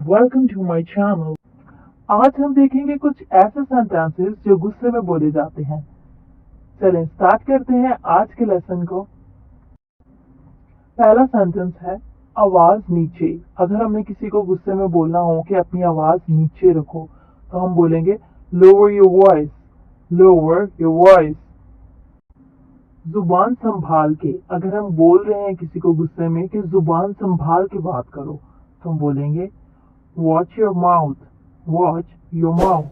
Welcome to my channel. आज हम देखेंगे कुछ ऐसे सेंटेंसेस जो गुस्से में बोले जाते हैं। चलें स्टार्ट करते हैं आज के लेसन को। पहला सेंटेंस है आवाज नीचे। अगर हमने किसी को गुस्से में बोलना हो कि अपनी आवाज नीचे रखो तो हम बोलेंगे lower your voice, lower your voice. जुबान संभाल के, अगर हम बोल रहे हैं किसी को गुस्से में कि जुबान संभाल के बात करो तो हम बोलेंगे Watch your mouth. Watch your mouth.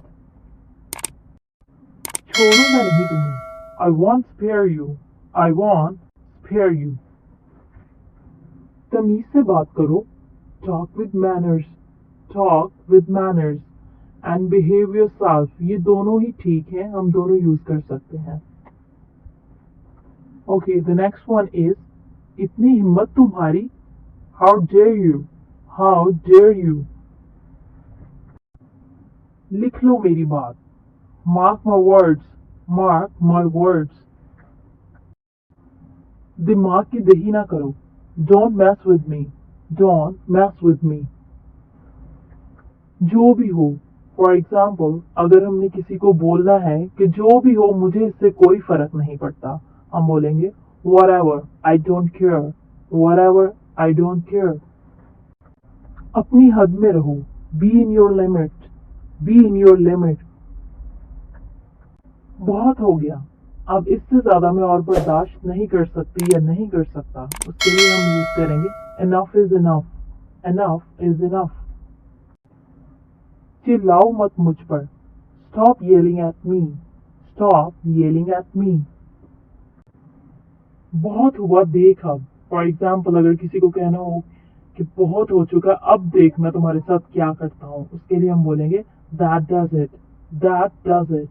छोड़ूंगा नहीं तुम्हें. I won't spare you. I won't spare you. तमीज से बात करो. Talk with manners. Talk with manners. And behave yourself. ये दोनों ही ठीक है, हम दोनों यूज कर सकते हैं. Okay, the next one is इतनी हिम्मत तुम्हारी. How dare you? How dare you? लिख लो मेरी बात. Mark my words. Mark my words. दिमाग की दही ना करो. Don't mess with me. Don't mess with me. जो भी हो. For example, अगर हमने किसी को बोलना है कि जो भी हो मुझे इससे कोई फर्क नहीं पड़ता, हम बोलेंगे whatever, I don't care. Whatever, I don't care. अपनी हद में रहो. Be in your limit. Be in your limit. बहुत हो गया. अब इससे ज्यादा मैं और बर्दाश्त नहीं कर सकती या नहीं कर सकता. उसके लिए हम यूज करेंगे enough is enough. Enough is enough. चिल्लाओ मत मुझ पर. Stop yelling at me. Stop yelling at me. बहुत हुआ देख अब. फॉर एग्जाम्पल अगर किसी को कहना हो कि बहुत हो चुका, अब देख मैं तुम्हारे साथ क्या करता हूँ, उसके लिए हम बोलेंगे that does it. That does it.